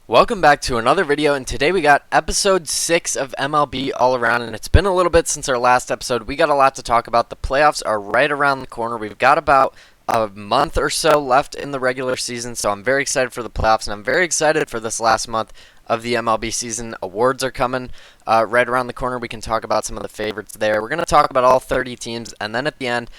Welcome back to another video, and today we got episode 6 of MLB All Around, and it's been a little bit since our last episode. We got a lot to talk about. The playoffs are right around the corner. We've got about a month or so left in the regular season, so I'm very excited for the playoffs, and I'm very excited for this last month of the MLB season. Awards are coming right around the corner. We can talk about some of the favorites there. We're going to talk about all 30 teams, and then at the end,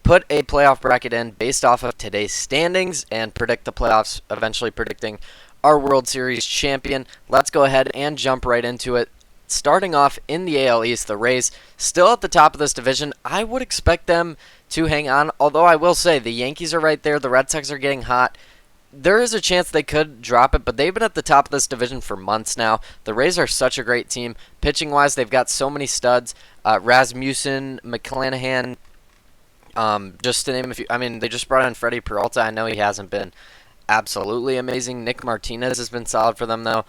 put a playoff bracket in based off of today's standings and predict the playoffs, eventually predicting our World Series champion. Let's go ahead and jump right into it. Starting off in the AL East, the Rays still at the top of this division. I would expect them to hang on, although I will say the Yankees are right there. The Red Sox are getting hot. There is a chance they could drop it, but they've been at the top of this division for months now. The Rays are such a great team. Pitching-wise, they've got so many studs. Rasmussen, McClanahan, just to name a few. I mean, they just brought in Freddie Peralta. I know he hasn't been absolutely amazing. Nick Martinez has been solid for them, though.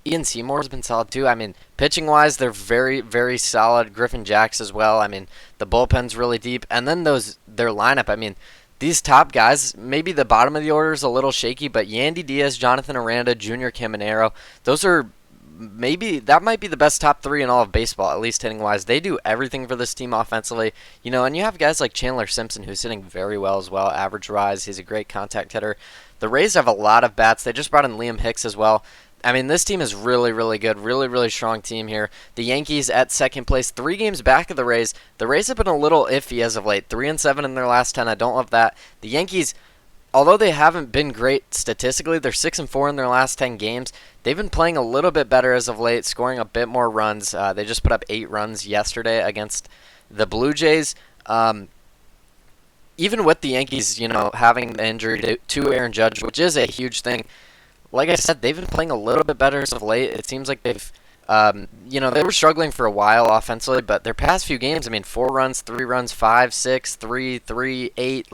Ian Seymour has been solid, too. I mean, pitching-wise, they're very, very solid. Griffin Jacks as well. I mean, the bullpen's really deep. And then their lineup, I mean, these top guys, maybe the bottom of the order is a little shaky, but Yandy Diaz, Jonathan Aranda, Junior Caminero, those are that might be the best top three in all of baseball, at least hitting-wise. They do everything for this team offensively. And you have guys like Chandler Simpson, who's hitting very well as well, average-wise. He's a great contact hitter. The Rays have a lot of bats. They just brought in Liam Hicks as well. I mean, this team is really, really good. Really, really strong team here. The Yankees at second place, 3 games back of the Rays. The Rays have been a little iffy as of late. 3-7 in their last 10. I don't love that. The Yankees, although they haven't been great statistically, they're 6-4 in their last 10 games. They've been playing a little bit better as of late, scoring a bit more runs. They just put up 8 runs yesterday against the Blue Jays. Even with the Yankees, having the injury to Aaron Judge, which is a huge thing, like I said, they've been playing a little bit better as of late. It seems like they've, they were struggling for a while offensively, but their past few games, 4 runs, 3 runs, 5, 6, 3, 3, 8,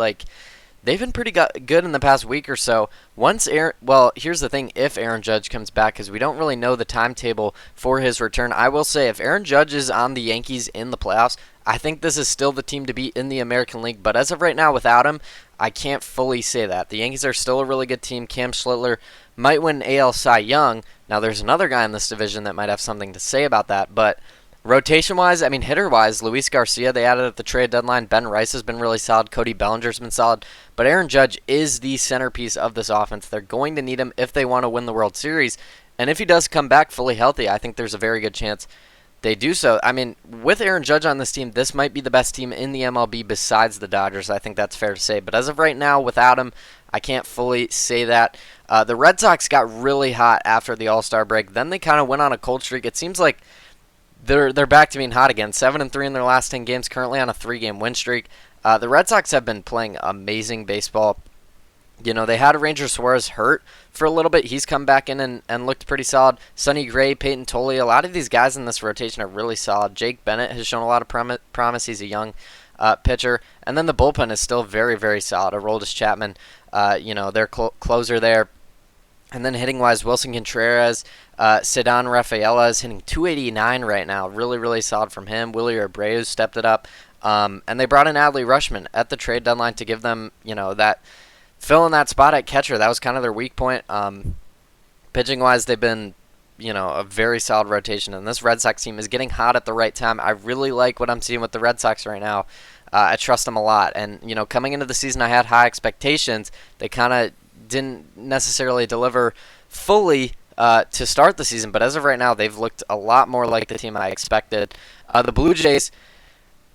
they've been pretty good in the past week or so. Here's the thing, if Aaron Judge comes back, because we don't really know the timetable for his return. I will say, if Aaron Judge is on the Yankees in the playoffs, I think this is still the team to beat in the American League. But as of right now, without him, I can't fully say that. The Yankees are still a really good team. Cam Schlittler might win AL Cy Young. Now, there's another guy in this division that might have something to say about that, but rotation-wise, hitter-wise, Luis Garcia, they added at the trade deadline. Ben Rice has been really solid. Cody Bellinger's been solid. But Aaron Judge is the centerpiece of this offense. They're going to need him if they want to win the World Series. And if he does come back fully healthy, I think there's a very good chance they do so. With Aaron Judge on this team, this might be the best team in the MLB besides the Dodgers. I think that's fair to say. But as of right now, without him, I can't fully say that. The Red Sox got really hot after the All-Star break. Then they kind of went on a cold streak. It seems like they're back to being hot again. 7-3 in their last 10 games, currently on a 3-game win streak. The Red Sox have been playing amazing baseball. They had Ranger Suarez hurt for a little bit. He's come back in and looked pretty solid. Sonny Gray, Peyton Tolley, a lot of these guys in this rotation are really solid. Jake Bennett has shown a lot of promise. He's a young pitcher. And then the bullpen is still very, very solid. Aroldis Chapman, their closer there. And then hitting-wise, Wilson Contreras, Ceddanne Rafaela is hitting .289 right now. Really, really solid from him. Willie Abreu stepped it up. And they brought in Adley Rutschman at the trade deadline to give them, that fill in that spot at catcher. That was kind of their weak point. Pitching-wise, they've been, a very solid rotation. And this Red Sox team is getting hot at the right time. I really like what I'm seeing with the Red Sox right now. I trust them a lot. And, coming into the season, I had high expectations. They kind of didn't necessarily deliver fully to start the season, but as of right now, they've looked a lot more like the team I expected. The Blue Jays,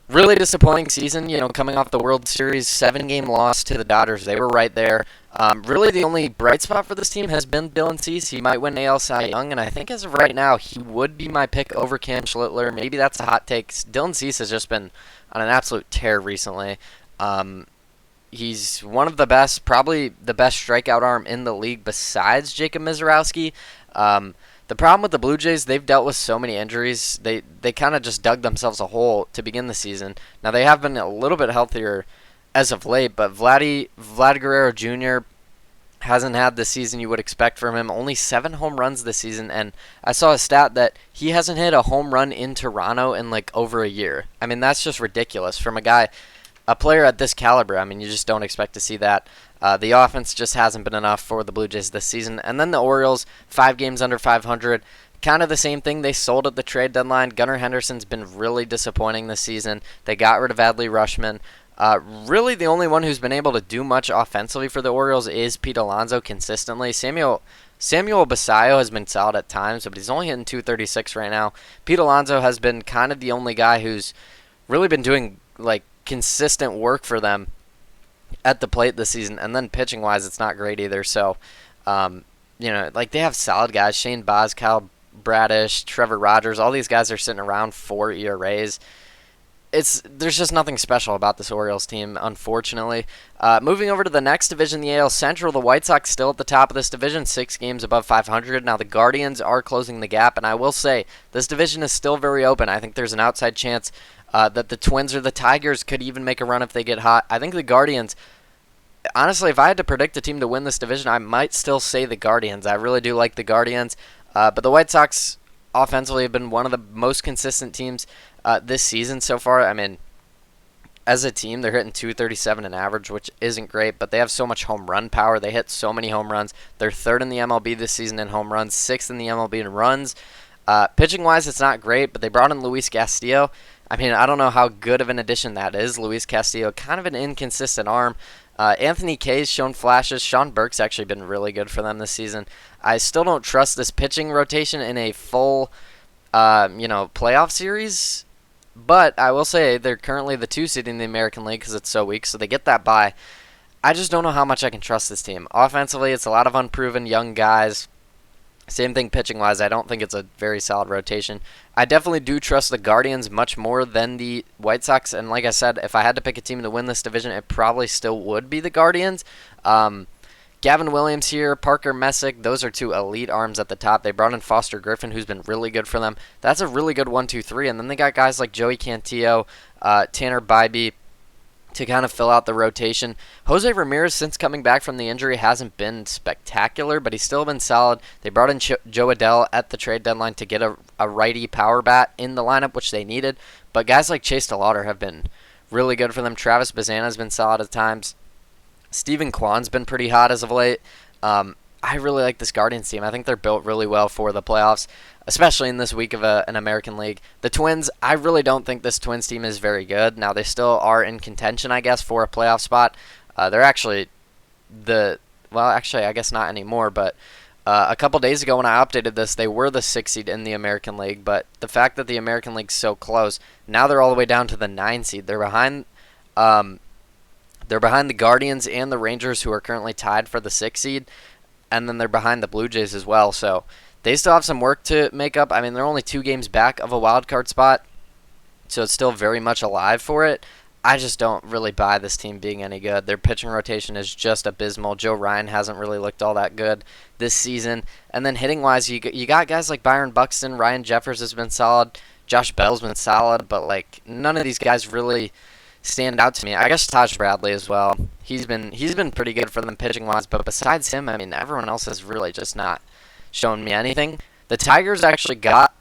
really disappointing season, coming off the World Series, 7-game loss to the Dodgers. They were right there. Really, the only bright spot for this team has been Dylan Cease. He might win AL Cy Young, and I think as of right now, he would be my pick over Cam Schlittler. Maybe that's a hot take. Dylan Cease has just been on an absolute tear recently. He's one of the best, probably the best strikeout arm in the league besides Jacob Misiorowski. The problem with the Blue Jays, they've dealt with so many injuries. They kind of just dug themselves a hole to begin the season. Now, they have been a little bit healthier as of late, but Vlad Guerrero Jr. hasn't had the season you would expect from him. Only 7 home runs this season, and I saw a stat that he hasn't hit a home run in Toronto in over a year. That's just ridiculous from a player at this caliber. You just don't expect to see that. The offense just hasn't been enough for the Blue Jays this season. And then the Orioles, 5 games under 500. Kind of the same thing. They sold at the trade deadline. Gunnar Henderson's been really disappointing this season. They got rid of Adley Rutschman. Really, the only one who's been able to do much offensively for the Orioles is Pete Alonso consistently. Samuel Basallo has been solid at times, but he's only hitting 236 right now. Pete Alonso has been kind of the only guy who's really been doing like consistent work for them at the plate this season. And then pitching wise, it's not great either. So, like they have solid guys: Shane Baz, Kyle Bradish, Trevor Rogers. All these guys are sitting around 4 ERAs. There's just nothing special about this Orioles team, unfortunately. Moving over to the next division, the AL Central, the White Sox still at the top of this division, 6 games above 500. Now the Guardians are closing the gap, and I will say this division is still very open. I think there's an outside chance that the Twins or the Tigers could even make a run if they get hot. I think the Guardians, honestly, if I had to predict a team to win this division, I might still say the Guardians. I really do like the Guardians. But the White Sox offensively have been one of the most consistent teams this season so far. I mean, as a team, they're hitting 237 in average, which isn't great, but they have so much home run power. They hit so many home runs. They're 3rd in the MLB this season in home runs, 6th in the MLB in runs. Pitching-wise, it's not great, but they brought in Luis Castillo. I mean, I don't know how good of an addition that is. Luis Castillo, kind of an inconsistent arm. Anthony Kay's shown flashes. Sean Burke's actually been really good for them this season. I still don't trust this pitching rotation in a full, playoff series. But I will say they're currently the 2 seed in the American League because it's so weak, so they get that bye. I just don't know how much I can trust this team. Offensively, it's a lot of unproven young guys. Same thing pitching-wise. I don't think it's a very solid rotation. I definitely do trust the Guardians much more than the White Sox. And like I said, if I had to pick a team to win this division, it probably still would be the Guardians. Gavin Williams here, Parker Messick, those are 2 elite arms at the top. They brought in Foster Griffin, who's been really good for them. That's a really good 1-2-3. And then they got guys like Joey Cantillo, Tanner Bybee, to kind of fill out the rotation. Jose Ramirez, since coming back from the injury, hasn't been spectacular, but he's still been solid. They brought in Joe Adell at the trade deadline to get a righty power bat in the lineup, which they needed. But guys like Chase DeLauder have been really good for them. Travis Bazana has been solid at times. Stephen Kwan's been pretty hot as of late. I really like this Guardians team. I think they're built really well for the playoffs, especially in this week of an American League. The Twins, I really don't think this Twins team is very good. Now, they still are in contention, I guess, for a playoff spot. They're actually I guess not anymore, but a couple days ago when I updated this, they were the 6th seed in the American League, but the fact that the American League's so close, now they're all the way down to the 9 seed. They're behind the Guardians and the Rangers, who are currently tied for the 6th seed. And then they're behind the Blue Jays as well. So they still have some work to make up. I mean, they're only 2 games back of a wild card spot, so it's still very much alive for it. I just don't really buy this team being any good. Their pitching rotation is just abysmal. Joe Ryan hasn't really looked all that good this season. And then hitting-wise, you got guys like Byron Buxton. Ryan Jeffers has been solid. Josh Bell's been solid, but like none of these guys really stand out to me. I guess Taj Bradley as well. He's been pretty good for them pitching wise, but besides him, I mean, everyone else has really just not shown me anything. The Tigers actually got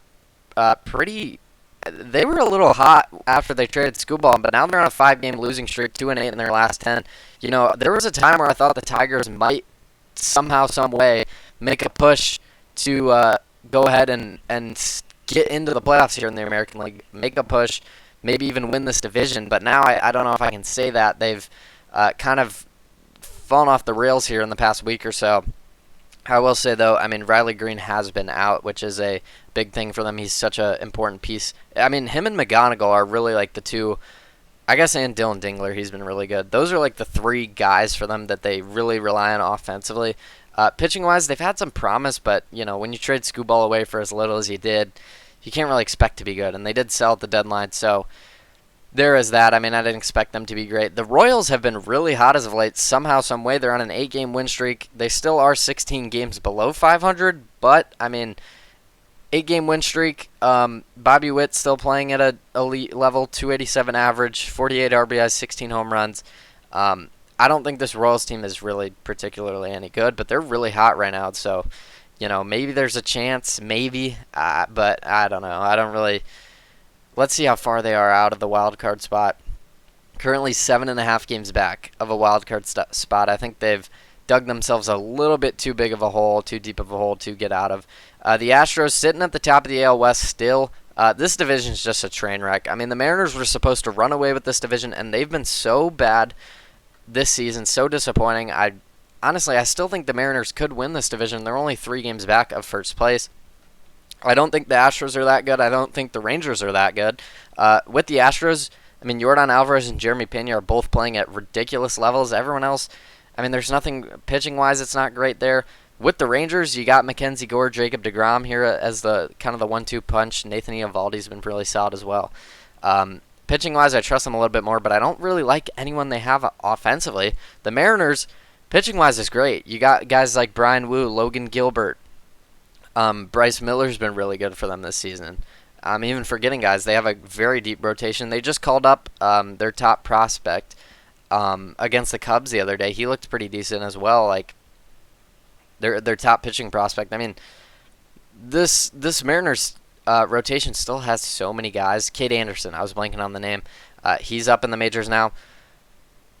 they were a little hot after they traded Scuball, but now they're on a 5-game losing streak, 2-8 in their last 10. You know, there was a time where I thought the Tigers might somehow, some way make a push to go ahead and get into the playoffs here in the American League, make a push, maybe even win this division. But now I don't know if I can say that. They've kind of fallen off the rails here in the past week or so. I will say, though, I mean, Riley Green has been out, which is a big thing for them. He's such an important piece. I mean, him and McGonigal are really like the two, I guess, and Dylan Dingler, he's been really good. Those are like the 3 guys for them that they really rely on offensively. Pitching-wise, they've had some promise, but, you know, when you trade Scuball away for as little as you did, you can't really expect to be good. And they did sell at the deadline, so there is that. I mean, I didn't expect them to be great. The Royals have been really hot as of late. Somehow, some way, they're on an 8-game win streak. They still are 16 games below 500, but, I mean, 8-game win streak. Bobby Witt still playing at an elite level, 287 average, 48 RBIs, 16 home runs. I don't think this Royals team is really particularly any good, but they're really hot right now. So, you know, maybe there's a chance, maybe, but I don't know. I don't really. Let's see how far they are out of the wild card spot. Currently 7.5 games back of a wild card spot. I think they've dug themselves a little bit too big of a hole, too deep of a hole to get out of. The Astros sitting at the top of the AL West still. This division is just a train wreck. I mean, the Mariners were supposed to run away with this division, and they've been so bad this season, so disappointing. Honestly, I still think the Mariners could win this division. They're only 3 games back of first place. I don't think the Astros are that good. I don't think the Rangers are that good. With the Astros, I mean, Yordan Alvarez and Jeremy Pena are both playing at ridiculous levels. Everyone else, I mean, there's nothing pitching-wise it's not great there. With the Rangers, you got Mackenzie Gore, Jacob deGrom here as the kind of the 1-2 punch. Nathan Eovaldi's been really solid as well. Pitching-wise, I trust them a little bit more, but I don't really like anyone they have offensively. The Mariners, pitching-wise, is great. You got guys like Brian Wu, Logan Gilbert. Bryce Miller's been really good for them this season. Even forgetting guys, they have a very deep rotation. They just called up their top prospect against the Cubs the other day. He looked pretty decent as well. Like their top pitching prospect. I mean, this Mariners rotation still has so many guys. Cade Anderson, I was blanking on the name. He's up in the majors now.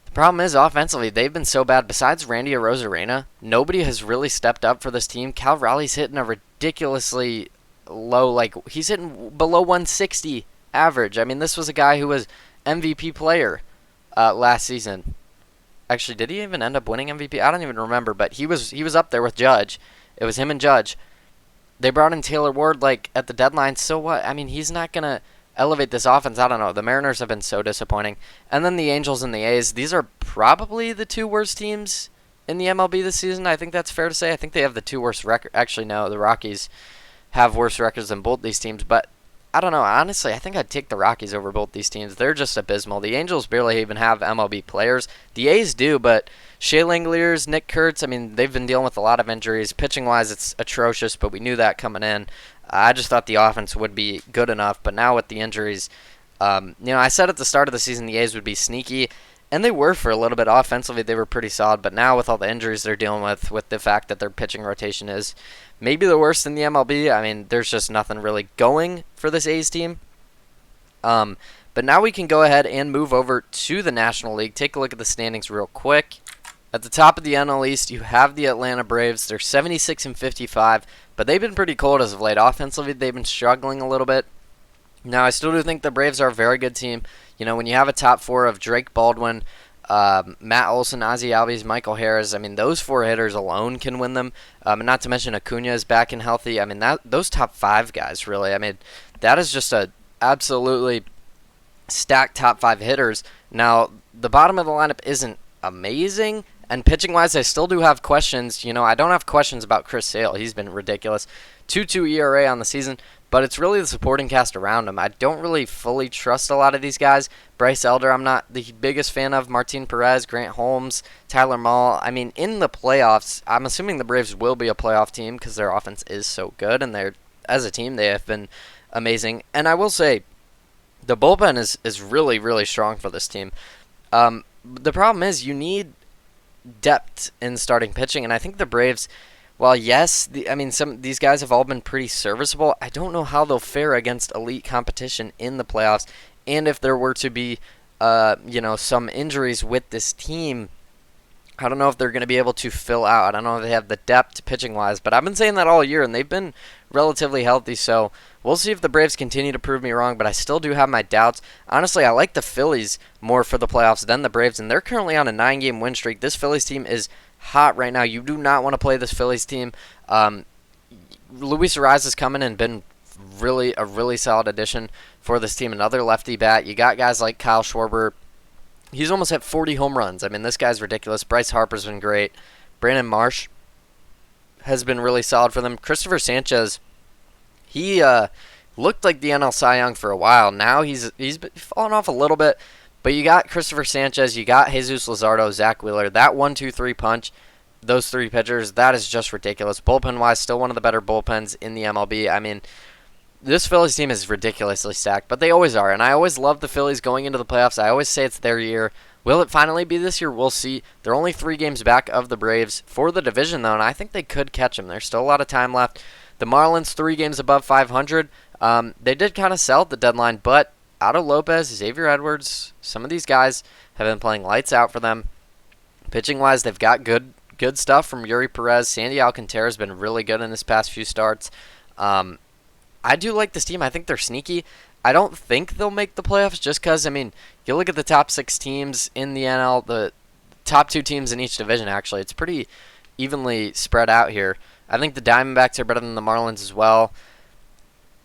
The problem is offensively, they've been so bad. Besides Randy Arozarena, nobody has really stepped up for this team. Cal Raleigh's hitting a ridiculously low, like he's hitting below 160 average. I mean, this was a guy who was MVP player last season. Actually, did he even end up winning MVP? I don't even remember, but he was up there with Judge. It was him and Judge. They brought in Taylor Ward like at the deadline. So what? I mean, he's not gonna elevate this offense. I don't know. The Mariners have been so disappointing. And then the Angels and the A's. These are probably the 2 worst teams in the MLB this season. I think that's fair to say. I think they have the 2 worst record. Actually, no, the Rockies have worse records than both these teams, but I don't know. Honestly, I think I'd take the Rockies over both these teams. They're just abysmal. The Angels barely even have MLB players. The A's do, but Shea Langeliers, Nick Kurtz, I mean, they've been dealing with a lot of injuries. Pitching-wise, it's atrocious, but we knew that coming in. I just thought the offense would be good enough, but now with the injuries, I said at the start of the season the A's would be sneaky, and they were for a little bit. Offensively, they were pretty solid, but now with all the injuries they're dealing with the fact that their pitching rotation is maybe the worst in the MLB, I mean, there's just nothing really going for this A's team. But now we can go ahead and move over to the National League. Take a look at the standings real quick. At the top of the NL East, you have the Atlanta Braves. They're 76-55, but they've been pretty cold as of late. Offensively, they've been struggling a little bit. Now, I still do think the Braves are a very good team. You know, when you have a top 4 of Drake Baldwin, Matt Olson, Ozzie Albies, Michael Harris, I mean, those 4 hitters alone can win them. And not to mention Acuna is back and healthy. I mean, those top 5 guys, really. I mean, that is just a absolutely stacked top 5 hitters. Now, the bottom of the lineup isn't amazing. And pitching-wise, I still do have questions. You know, I don't have questions about Chris Sale. He's been ridiculous. 2.2 ERA on the season. But it's really the supporting cast around him. I don't really fully trust a lot of these guys. Bryce Elder, I'm not the biggest fan of. Martin Perez, Grant Holmes, Tyler Mahle. I mean, in the playoffs, I'm assuming the Braves will be a playoff team because their offense is so good. And as a team, they have been amazing. And I will say, the bullpen is really, really strong for this team. The problem is you need depth in starting pitching, and I think the Braves, while yes, these guys have all been pretty serviceable, I don't know how they'll fare against elite competition in the playoffs, and if there were to be, some injuries with this team, I don't know if they're going to be able to fill out. I don't know if they have the depth pitching-wise, but I've been saying that all year, and they've been relatively healthy, so we'll see if the Braves continue to prove me wrong, but I still do have my doubts. Honestly, I like the Phillies more for the playoffs than the Braves, and they're currently on a 9-game win streak. This Phillies team is hot right now. You do not want to play this Phillies team. Luis Arraez has come in and been a really solid addition for this team. Another lefty bat. You got guys like Kyle Schwarber. He's almost at 40 home runs. I mean, this guy's ridiculous. Bryce Harper's been great. Brandon Marsh has been really solid for them. Christopher Sanchez, he looked like the NL Cy Young for a while. Now he's been falling off a little bit. But you got Christopher Sanchez, you got Jesus Luzardo, Zach Wheeler. That 1-2-3 punch, those 3 pitchers, that is just ridiculous. Bullpen-wise, still one of the better bullpens in the MLB. I mean, this Phillies team is ridiculously stacked, but they always are. And I always love the Phillies going into the playoffs. I always say it's their year. Will it finally be this year? We'll see. They're only 3 games back of the Braves for the division, though, and I think they could catch them. There's still a lot of time left. The Marlins, 3 games above 500. They did kind of sell at the deadline, but Otto Lopez, Xavier Edwards, some of these guys have been playing lights out for them. Pitching-wise, they've got good stuff from Yuri Perez. Sandy Alcantara has been really good in his past few starts. I do like this team. I think they're sneaky. I don't think they'll make the playoffs just because, I mean, you look at the top 6 teams in the NL, the top 2 teams in each division, actually. It's pretty evenly spread out here. I think the Diamondbacks are better than the Marlins as well.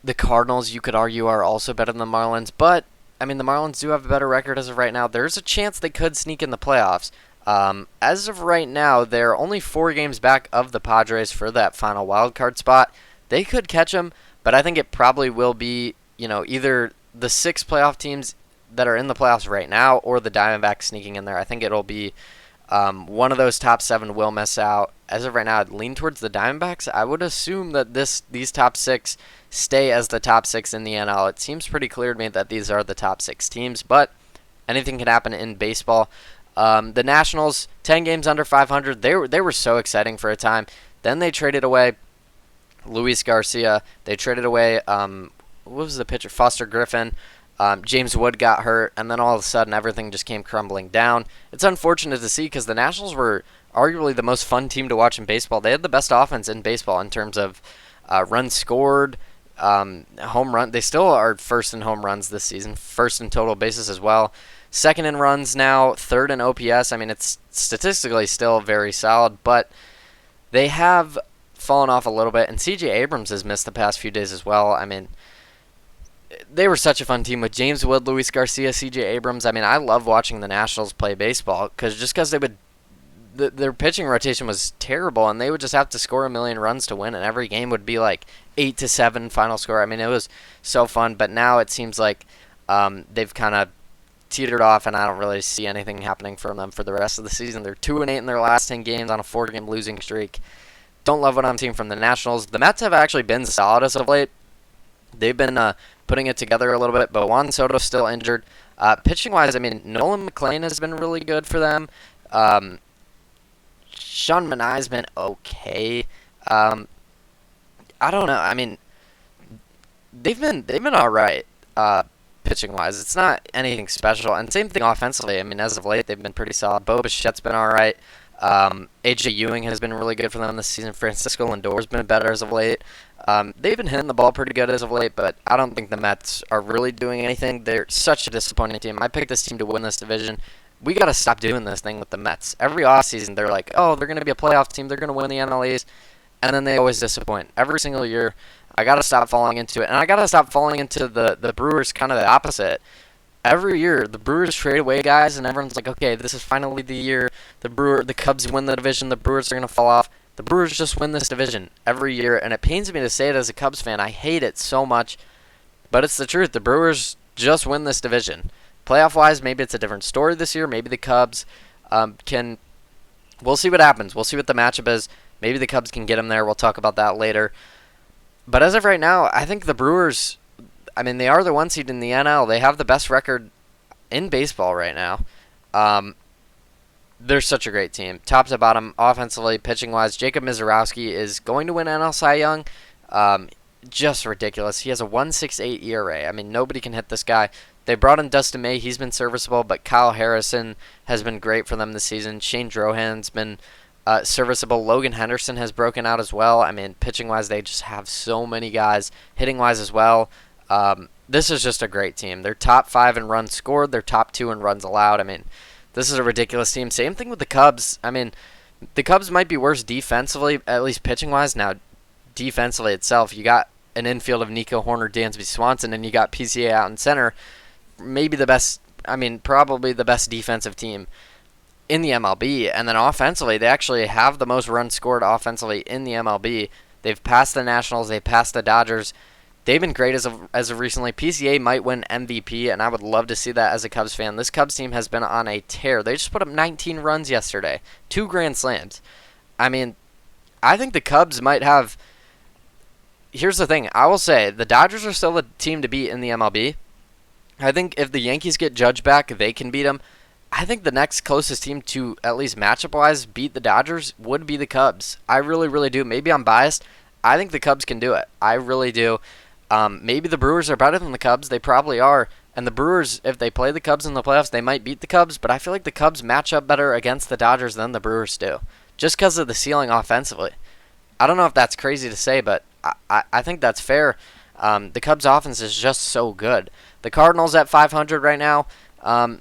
The Cardinals, you could argue, are also better than the Marlins. But, I mean, the Marlins do have a better record as of right now. There's a chance they could sneak in the playoffs. As of right now, they're only 4 games back of the Padres for that final wild card spot. They could catch them, but I think it probably will be, either the 6 playoff teams that are in the playoffs right now or the Diamondbacks sneaking in there. I think it'll be one of those top 7 will miss out. As of right now, I'd lean towards the Diamondbacks. I would assume that these top 6 stay as the top 6 in the NL. It seems pretty clear to me that these are the top 6 teams, but anything can happen in baseball. The Nationals, 10 games under 500, they were so exciting for a time. Then they traded away Luis Garcia. They traded away, what was the pitcher? Foster Griffin. James Wood got hurt, and then all of a sudden everything just came crumbling down. It's unfortunate to see because the Nationals were arguably the most fun team to watch in baseball. They had the best offense in baseball in terms of runs scored, home run. They still are first in home runs this season, first in total bases as well. Second in runs now, third in OPS. I mean, it's statistically still very solid, but they have fallen off a little bit, and C.J. Abrams has missed the past few days as well. I mean, they were such a fun team with James Wood, Luis Garcia, C.J. Abrams. I mean, I love watching the Nationals play baseball because their pitching rotation was terrible, and they would just have to score a million runs to win, and every game would be like 8-7 final score. I mean, it was so fun, but now it seems like they've kind of teetered off, and I don't really see anything happening from them for the rest of the season. They're 2-8 in their last 10 games on a 4-game losing streak. Don't love what I'm seeing from the Nationals. The Mets have actually been solid as of late. They've been putting it together a little bit, but Juan Soto's still injured. Pitching-wise, I mean, Nolan McLean has been really good for them. Sean Manae's been okay. I don't know. I mean, they've been all right. Pitching-wise, it's not anything special, and same thing offensively. I mean, as of late, they've been pretty solid. Bo Bichette's been all right. AJ Ewing has been really good for them this season. Francisco Lindor's been better as of late. They've been hitting the ball pretty good as of late, but I don't think the Mets are really doing anything. They're such a disappointing team. I picked this team to win this division. We got to stop doing this thing with the Mets. Every offseason, they're like, oh, they're going to be a playoff team. They're going to win the NLEs, and then they always disappoint. Every single year, I got to stop falling into it, and I got to stop falling into the Brewers kind of the opposite. Every year, the Brewers trade away guys, and everyone's like, okay, this is finally the year the Cubs win the division, the Brewers are going to fall off. The Brewers just win this division every year, and it pains me to say it as a Cubs fan. I hate it so much, but it's the truth. The Brewers just win this division. Playoff-wise, maybe it's a different story this year. Maybe the Cubs can... We'll see what happens. We'll see what the matchup is. Maybe the Cubs can get them there. We'll talk about that later. But as of right now, I think the Brewers... I mean, they are the 1 seed in the NL. They have the best record in baseball right now. They're such a great team. Top to bottom, offensively, pitching-wise. Jacob Mizorowski is going to win NL Cy Young. Just ridiculous. He has a 1.68 ERA. I mean, nobody can hit this guy. They brought in Dustin May. He's been serviceable, but Kyle Harrison has been great for them this season. Shane Drohan's been serviceable. Logan Henderson has broken out as well. I mean, pitching-wise, they just have so many guys. Hitting-wise as well. This is just a great team. They're top 5 in runs scored. They're top 2 in runs allowed. I mean, this is a ridiculous team. Same thing with the Cubs. I mean, the Cubs might be worse defensively, at least pitching-wise. Now, defensively itself, you got an infield of Nico Horner, Dansby Swanson, and you got PCA out in center. Maybe the best, I mean, probably the best defensive team in the MLB. And then offensively, they actually have the most runs scored offensively in the MLB. They've passed the Nationals. They've passed the Dodgers. They've been great as of recently. PCA might win MVP, and I would love to see that as a Cubs fan. This Cubs team has been on a tear. They just put up 19 runs yesterday. 2 grand slams. I mean, I think the Cubs might have... Here's the thing. I will say, the Dodgers are still the team to beat in the MLB. I think if the Yankees get Judge back, they can beat them. I think the next closest team to, at least matchup-wise, beat the Dodgers would be the Cubs. I really, really do. Maybe I'm biased. I think the Cubs can do it. I really do. Maybe the Brewers are better than the Cubs. They probably are. And the Brewers, if they play the Cubs in the playoffs, they might beat the Cubs, but I feel like the Cubs match up better against the Dodgers than the Brewers do, just because of the ceiling offensively. I don't know if that's crazy to say, but I think that's fair. The Cubs' offense is just so good. The Cardinals at 500 right now,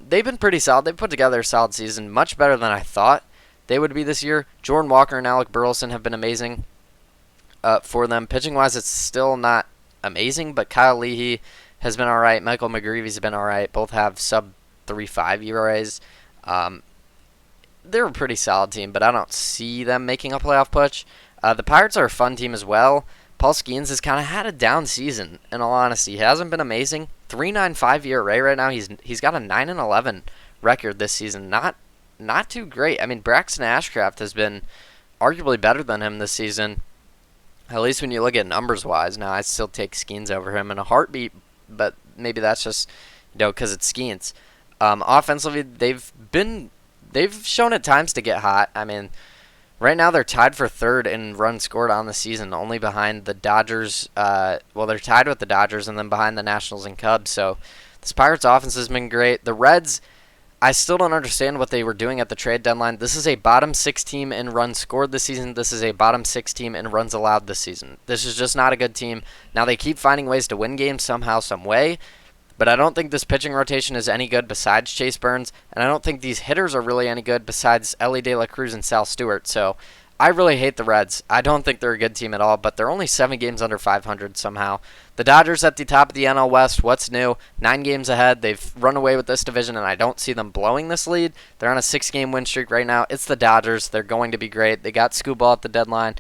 they've been pretty solid. They've put together a solid season, much better than I thought they would be this year. Jordan Walker and Alec Burleson have been amazing for them. Pitching-wise, it's still not amazing, but Kyle Leahy has been all right. Michael McGreevy's been all right. Both have sub 3.5 ERAs. They're a pretty solid team, but I don't see them making a playoff push. The Pirates are a fun team as well. Paul Skeens has kind of had a down season, in all honesty. He hasn't been amazing. 3.95 ERA right now. He's got a 9-11 record this season. Not too great. I mean, Braxton Ashcraft has been arguably better than him this season, at least when you look at numbers-wise. Now, I still take Skeens over him in a heartbeat, but maybe that's just, because it's Skeens. Offensively, they've shown at times to get hot. I mean, right now they're tied for third in runs scored on the season, only behind the Dodgers. They're tied with the Dodgers and then behind the Nationals and Cubs. So this Pirates offense has been great. The Reds, I still don't understand what they were doing at the trade deadline. This is a bottom 6 team in runs scored this season. This is a bottom 6 team in runs allowed this season. This is just not a good team. Now they keep finding ways to win games somehow, some way. But I don't think this pitching rotation is any good besides Chase Burns, and I don't think these hitters are really any good besides Ellie De La Cruz and Sal Stewart. So I really hate the Reds. I don't think they're a good team at all, but they're only 7 games under 500 somehow. The Dodgers at the top of the NL West, what's new? 9 games ahead. They've run away with this division, and I don't see them blowing this lead. They're on a 6-game win streak right now. It's the Dodgers. They're going to be great. They got Skubal at the deadline.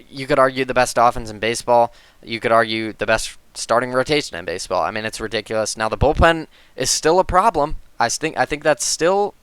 You could argue the best offense in baseball. You could argue the best starting rotation in baseball. I mean, it's ridiculous. Now, the bullpen is still a problem. I think that's still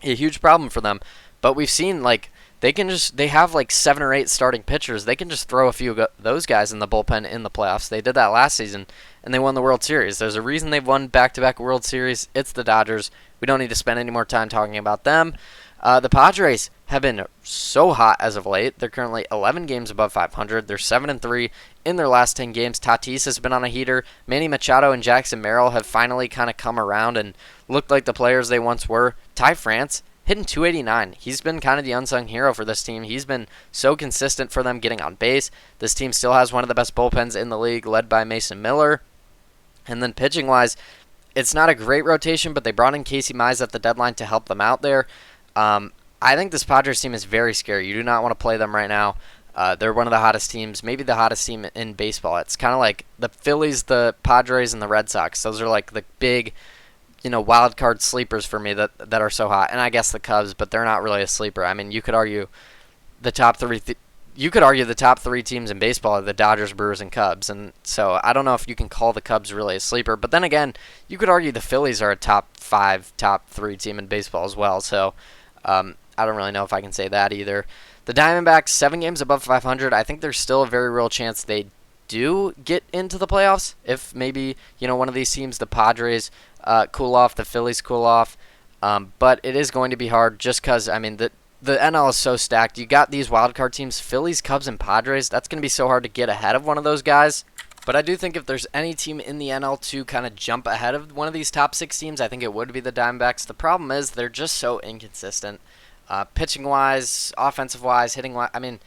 a huge problem for them. But we've seen, they have 7 or 8 starting pitchers. They can just throw a few of those guys in the bullpen in the playoffs. They did that last season, and they won the World Series. There's a reason they've won back-to-back World Series. It's the Dodgers. We don't need to spend any more time talking about them. The Padres have been so hot as of late. They're currently 11 games above 500. They're 7-3 in their last 10 games. Tatis has been on a heater. Manny Machado and Jackson Merrill have finally kind of come around and looked like the players they once were. Ty France hitting 289. He's been kind of the unsung hero for this team. He's been so consistent for them getting on base. This team still has one of the best bullpens in the league, led by Mason Miller. And then pitching-wise, it's not a great rotation, but they brought in Casey Mize at the deadline to help them out there. I think this Padres team is very scary. You do not want to play them right now. They're one of the hottest teams, maybe the hottest team in baseball. It's kind of like the Phillies, the Padres, and the Red Sox. Those are like the big, wild card sleepers for me that are so hot. And I guess the Cubs, but they're not really a sleeper. I mean, you could argue the top 3. You could argue the top 3 teams in baseball are the Dodgers, Brewers, and Cubs. And so I don't know if you can call the Cubs really a sleeper. But then again, you could argue the Phillies are a top 5, top 3 team in baseball as well. So I don't really know if I can say that either. The Diamondbacks, 7 games above 500. I think there's still a very real chance they do get into the playoffs. If maybe, one of these teams, the Padres, cool off, the Phillies cool off. But it is going to be hard just because, I mean, the NL is so stacked. You got these wildcard teams, Phillies, Cubs, and Padres. That's going to be so hard to get ahead of one of those guys. But I do think if there's any team in the NL to kind of jump ahead of one of these top 6 teams, I think it would be the Diamondbacks. The problem is they're just so inconsistent. Pitching-wise, offensive-wise, hitting-wise. I mean,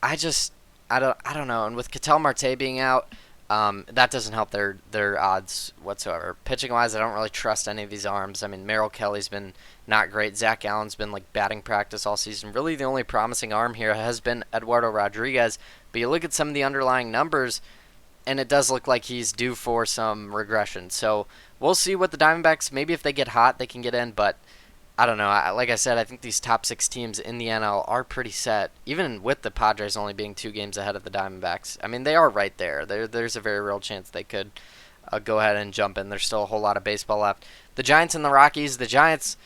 I don't know. And with Ketel Marte being out, that doesn't help their odds whatsoever. Pitching-wise, I don't really trust any of these arms. I mean, Merrill Kelly's been not great. Zach Allen's been batting practice all season. Really, the only promising arm here has been Eduardo Rodriguez. But you look at some of the underlying numbers, and it does look like he's due for some regression. So we'll see what the Diamondbacks, maybe if they get hot, they can get in. But I don't know. Like I said, I think these top 6 teams in the NL are pretty set, even with the Padres only being 2 games ahead of the Diamondbacks. I mean, they are right there. There's a very real chance they could go ahead and jump in. There's still a whole lot of baseball left. The Giants and the Rockies. The Giants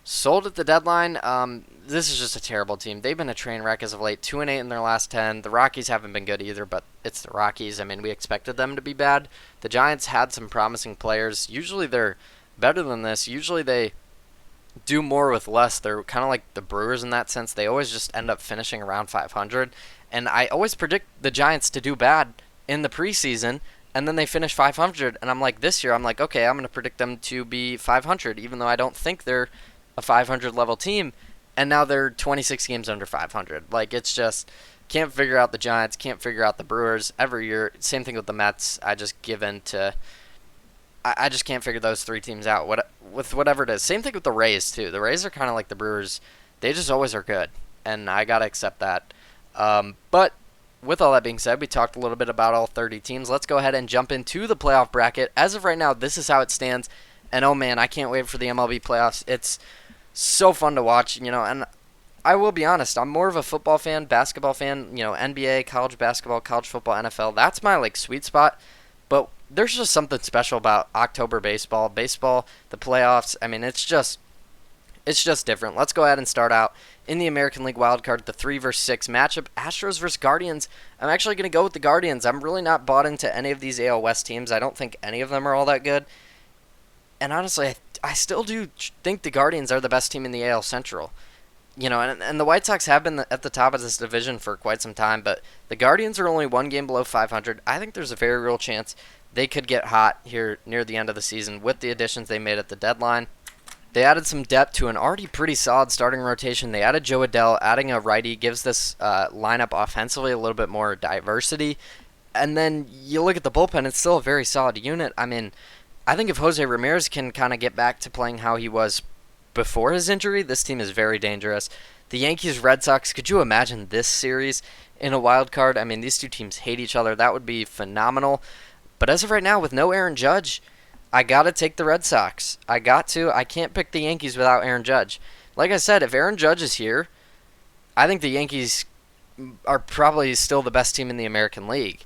sold at the deadline. This is just a terrible team. They've been a train wreck as of late. 2-8 in their last 10. The Rockies haven't been good either, but it's the Rockies. I mean, we expected them to be bad. The Giants had some promising players. Usually they're better than this. Usually they do more with less. They're kind of like the Brewers in that sense. They always just end up finishing around 500. And I always predict the Giants to do bad in the preseason, and then they finish 500, and I'm like, this year, I'm like, okay, I'm going to predict them to be 500, even though I don't think they're a 500 level team, and now they're 26 games under 500. Like, it's just, can't figure out the Giants, can't figure out the Brewers. Every year, same thing with the Mets. I just give in to, I just can't figure those three teams out with whatever it is. Same thing with the Rays, too. The Rays are kind of like the Brewers. They just always are good, and I got to accept that. But with all that being said, we talked a little bit about all 30 teams. Let's go ahead and jump into the playoff bracket. As of right now, this is how it stands. And oh man, I can't wait for the MLB playoffs. It's so fun to watch, and I will be honest, I'm more of a football fan, basketball fan, NBA, college basketball, college football, NFL. That's my sweet spot. But there's just something special about October baseball, the playoffs. I mean, it's just different. Let's go ahead and start out in the American League wildcard, the 3 versus 6 matchup, Astros versus Guardians. I'm actually going to go with the Guardians. I'm really not bought into any of these AL West teams. I don't think any of them are all that good. And honestly, I still do think the Guardians are the best team in the AL Central. And the White Sox have been at the top of this division for quite some time, but the Guardians are only one game below 500. I think there's a very real chance they could get hot here near the end of the season with the additions they made at the deadline. They added some depth to an already pretty solid starting rotation. They added Joe Adell. Adding a righty gives this lineup offensively a little bit more diversity. And then you look at the bullpen, it's still a very solid unit. I mean, I think if Jose Ramirez can kind of get back to playing how he was before his injury, this team is very dangerous. The Yankees, Red Sox, could you imagine this series in a wild card? I mean, these two teams hate each other. That would be phenomenal. But as of right now, with no Aaron Judge, I got to take the Red Sox. I got to. I can't pick the Yankees without Aaron Judge. Like I said, if Aaron Judge is here, I think the Yankees are probably still the best team in the American League.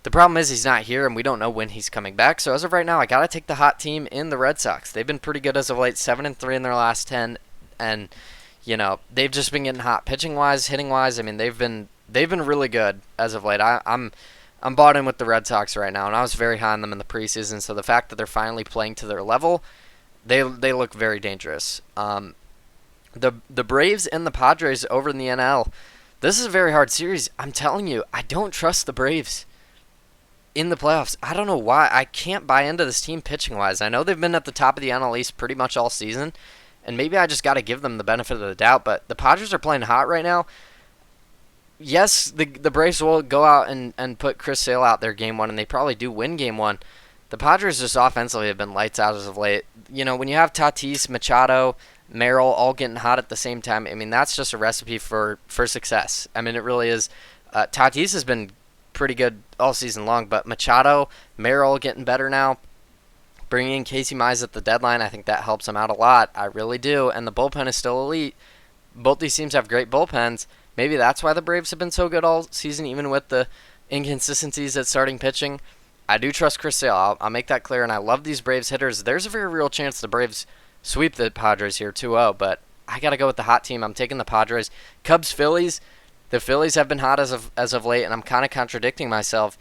The problem is he's not here, and we don't know when he's coming back. So as of right now, I got to take the hot team in the Red Sox. They've been pretty good as of late, 7-3 in their last 10, and they've just been getting hot pitching-wise, hitting-wise. I mean, they've been really good as of late. I'm bought in with the Red Sox right now, and I was very high on them in the preseason. So the fact that they're finally playing to their level, they look very dangerous. The Braves and the Padres over in the NL. This is a very hard series. I'm telling you, I don't trust the Braves in the playoffs. I don't know why. I can't buy into this team pitching-wise. I know they've been at the top of the NL East pretty much all season, and maybe I just got to give them the benefit of the doubt, but the Padres are playing hot right now. Yes, the Braves will go out and put Chris Sale out there game 1, and they probably do win game 1. The Padres just offensively have been lights out as of late. When you have Tatis, Machado, Merrill all getting hot at the same time, I mean, that's just a recipe for success. I mean, it really is. Tatis has been pretty good all season long, but Machado, Merrill getting better now. Bringing in Casey Mize at the deadline, I think that helps him out a lot. I really do, and the bullpen is still elite. Both these teams have great bullpens. Maybe that's why the Braves have been so good all season, even with the inconsistencies at starting pitching. I do trust Chris Sale. I'll make that clear, and I love these Braves hitters. There's a very real chance the Braves sweep the Padres here 2-0, but I got to go with the hot team. I'm taking the Padres. Cubs, Phillies. The Phillies have been hot as of late, and I'm kind of contradicting myself.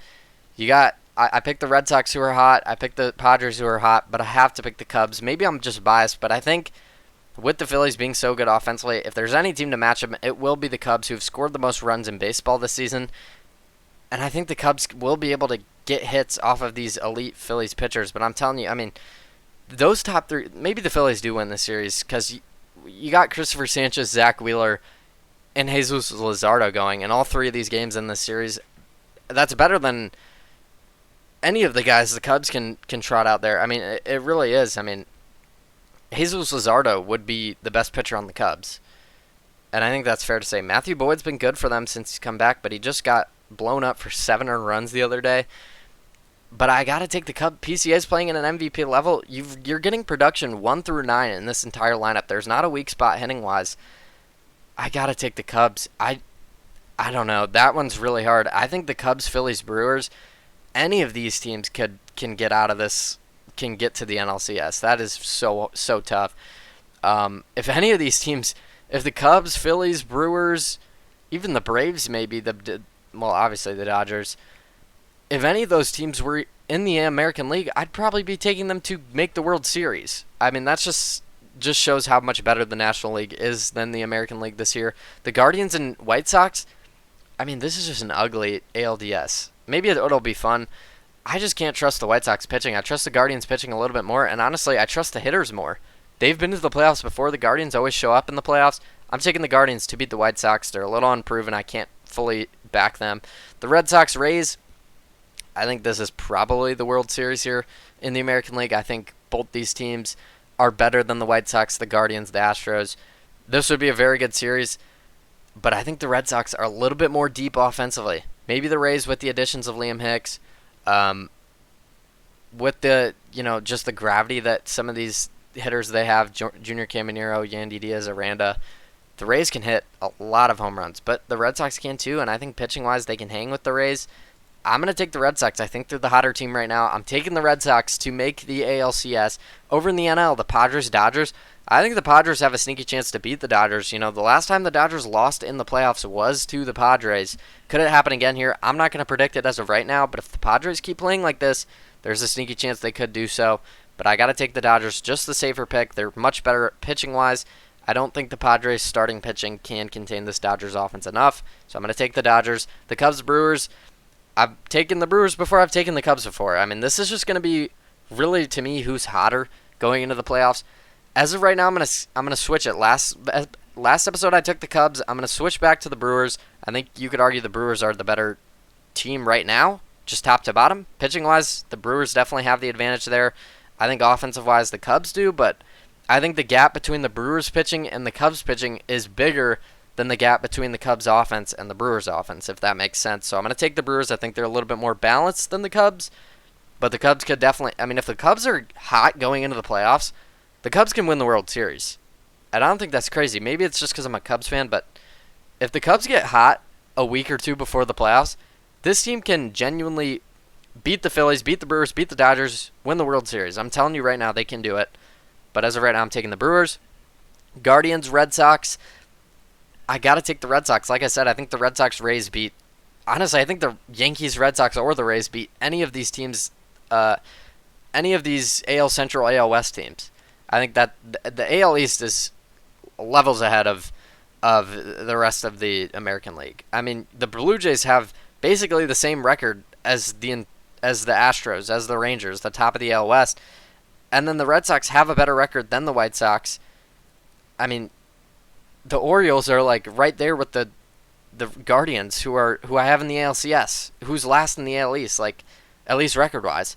I picked the Red Sox who are hot. I picked the Padres who are hot, but I have to pick the Cubs. Maybe I'm just biased, but I think with the Phillies being so good offensively, if there's any team to match them, it will be the Cubs, who've scored the most runs in baseball this season. And I think the Cubs will be able to get hits off of these elite Phillies pitchers. But I'm telling you, I mean, those top three, maybe the Phillies do win this series because you got Christopher Sanchez, Zach Wheeler, and Jesus Luzardo going. And all three of these games in this series, that's better than any of the guys the Cubs can trot out there. I mean, it really is. I mean, Jesus Luzardo would be the best pitcher on the Cubs. And I think that's fair to say. Matthew Boyd's been good for them since he's come back, but he just got blown up for 7 earned runs the other day. But I got to take the Cubs. PCA's playing at an MVP level. You're getting production 1 through 9 in this entire lineup. There's not a weak spot hitting-wise. I got to take the Cubs. I don't know. That one's really hard. I think the Cubs, Phillies, Brewers, any of these teams can get out of this, can get to the NLCS. That is so tough. If any of these teams, if the Cubs, Phillies, Brewers, even the Braves maybe, obviously the Dodgers, if any of those teams were in the American League, I'd probably be taking them to make the World Series. I mean, that's just shows how much better the National League is than the American League this year. The Guardians and White Sox, I mean, this is just an ugly ALDS. Maybe it'll be fun. I just can't trust the White Sox pitching. I trust the Guardians pitching a little bit more, and honestly, I trust the hitters more. They've been to the playoffs before. The Guardians always show up in the playoffs. I'm taking the Guardians to beat the White Sox. They're a little unproven. I can't fully back them. The Red Sox Rays, I think this is probably the World Series here in the American League. I think both these teams are better than the White Sox, the Guardians, the Astros. This would be a very good series, but I think the Red Sox are a little bit more deep offensively. Maybe the Rays with the additions of Liam Hicks, with the, just the gravity that some of these hitters they have, Junior Caminero, Yandy Diaz, Aranda, the Rays can hit a lot of home runs, but the Red Sox can too, and I think pitching-wise they can hang with the Rays. I'm going to take the Red Sox. I think they're the hotter team right now. I'm taking the Red Sox to make the ALCS. Over in the NL, the Padres-Dodgers, I think the Padres have a sneaky chance to beat the Dodgers. The last time the Dodgers lost in the playoffs was to the Padres. Could it happen again here? I'm not going to predict it as of right now, but if the Padres keep playing like this, there's a sneaky chance they could do so. But I got to take the Dodgers, just the safer pick. They're much better pitching-wise. I don't think the Padres' starting pitching can contain this Dodgers offense enough, so I'm going to take the Dodgers. The Cubs-Brewers, I've taken the Brewers before I've taken the Cubs before. I mean, this is just going to be really, to me, who's hotter going into the playoffs. As of right now, I'm gonna switch it. Last episode I took the Cubs. I'm gonna switch back to the Brewers. I think you could argue the Brewers are the better team right now, just top to bottom. Pitching wise, the Brewers definitely have the advantage there. I think offensive wise, the Cubs do, but I think the gap between the Brewers pitching and the Cubs pitching is bigger than the gap between the Cubs offense and the Brewers offense, if that makes sense. So I'm gonna take the Brewers. I think they're a little bit more balanced than the Cubs, but the Cubs could definitely. I mean, if the Cubs are hot going into the playoffs, the Cubs can win the World Series. And I don't think that's crazy. Maybe it's just because I'm a Cubs fan, but if the Cubs get hot a week or two before the playoffs, this team can genuinely beat the Phillies, beat the Brewers, beat the Dodgers, win the World Series. I'm telling you right now, they can do it. But as of right now, I'm taking the Brewers. Guardians, Red Sox. I got to take the Red Sox. Like I said, I think the Red Sox Rays beat. Honestly, I think the Yankees, Red Sox, or the Rays beat any of these teams, any of these AL Central, AL West teams. I think that the AL East is levels ahead of the rest of the American League. I mean, the Blue Jays have basically the same record as the Astros, as the Rangers, the top of the AL West, and then the Red Sox have a better record than the White Sox. I mean, the Orioles are like right there with the Guardians, who I have in the ALCS, who's last in the AL East, like at least record wise.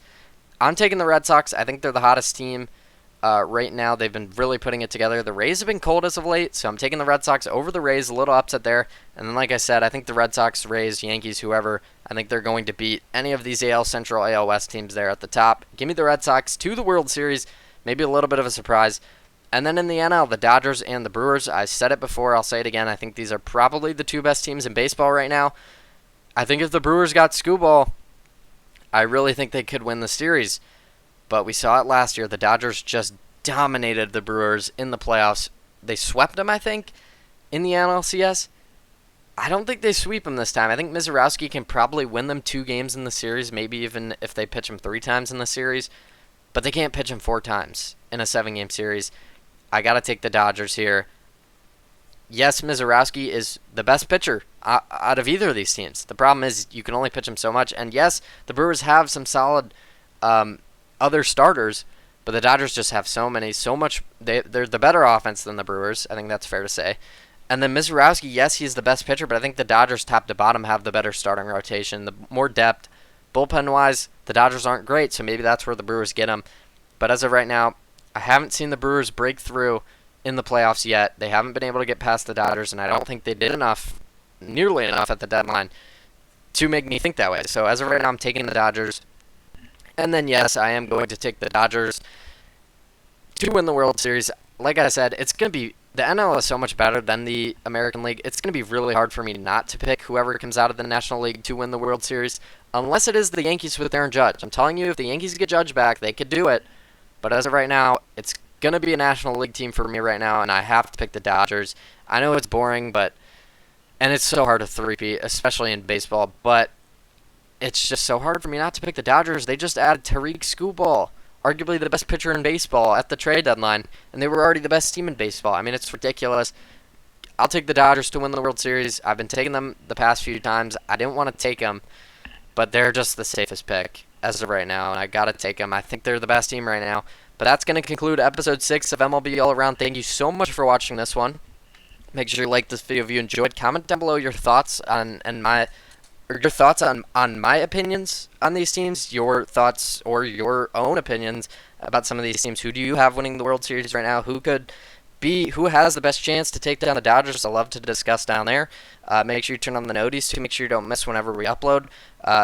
I'm taking the Red Sox. I think they're the hottest team. Right now, they've been really putting it together. The Rays have been cold as of late, so I'm taking the Red Sox over the Rays. A little upset there. And then, like I said, I think the Red Sox, Rays, Yankees, whoever, I think they're going to beat any of these AL Central, AL West teams there at the top. Give me the Red Sox to the World Series. Maybe a little bit of a surprise. And then in the NL, the Dodgers and the Brewers. I said it before. I'll say it again. I think these are probably the two best teams in baseball right now. I think if the Brewers got Skubal, I really think they could win the series. But we saw it last year. The Dodgers just dominated the Brewers in the playoffs. They swept them, I think, in the NLCS. I don't think they sweep them this time. I think Mizorowski can probably win them 2 games in the series, maybe even if they pitch him 3 times in the series. But they can't pitch him 4 times in a 7-game series. I got to take the Dodgers here. Yes, Mizorowski is the best pitcher out of either of these teams. The problem is you can only pitch him so much. And yes, the Brewers have some solid other starters, but the Dodgers just have so much. They're the better offense than the Brewers. I think that's fair to say. And then Mizorowski, yes, he's the best pitcher, but I think the Dodgers top to bottom have the better starting rotation, the more depth. Bullpen-wise, the Dodgers aren't great, so maybe that's where the Brewers get them. But as of right now, I haven't seen the Brewers break through in the playoffs yet. They haven't been able to get past the Dodgers, and I don't think they did nearly enough at the deadline to make me think that way. So as of right now, I'm taking the Dodgers. And then, yes, I am going to take the Dodgers to win the World Series. Like I said, it's going to be the NL is so much better than the American League. It's going to be really hard for me not to pick whoever comes out of the National League to win the World Series, unless it is the Yankees with Aaron Judge. I'm telling you, if the Yankees get Judge back, they could do it. But as of right now, it's going to be a National League team for me right now, and I have to pick the Dodgers. I know it's boring, and it's so hard to three-peat, especially in baseball, but it's just so hard for me not to pick the Dodgers. They just added Tariq Skubal, arguably the best pitcher in baseball, at the trade deadline, and they were already the best team in baseball. I mean, it's ridiculous. I'll take the Dodgers to win the World Series. I've been taking them the past few times. I didn't want to take them, but they're just the safest pick. as of right now, and I gotta take them. I think they're the best team right now. But that's gonna conclude episode 6 of MLB All Around. Thank you so much for watching this one. Make sure you like this video if you enjoyed. Comment down below your thoughts on my opinions on these teams, your thoughts or your own opinions about some of these teams. Who do you have winning the World Series right now? Who has the best chance to take down the Dodgers? I love to discuss down there. Make sure you turn on the noties to make sure you don't miss whenever we upload.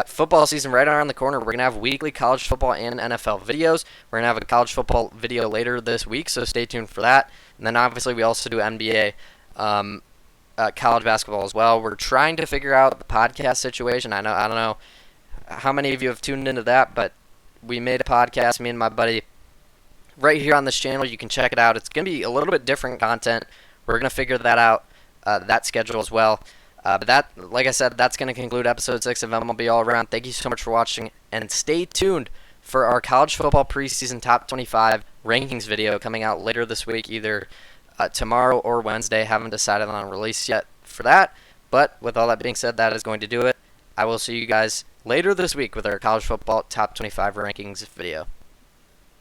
Football season right around the corner. We're going to have weekly college football and NFL videos. We're going to have a college football video later this week, so stay tuned for that. And then obviously we also do NBA, college basketball as well. We're trying to figure out the podcast situation. I don't know how many of you have tuned into that, but we made a podcast, me and my buddy, right here on this channel. You can check it out. It's going to be a little bit different content. We're going to figure that out, that schedule as well. But that, like I said, that's going to conclude episode 6 of MLB All Around. Thank you so much for watching, and stay tuned for our college football preseason top 25 rankings video coming out later this week, either tomorrow or Wednesday. Haven't decided on a release yet for that. But with all that being said, that is going to do it. I will see you guys later this week with our college football top 25 rankings video.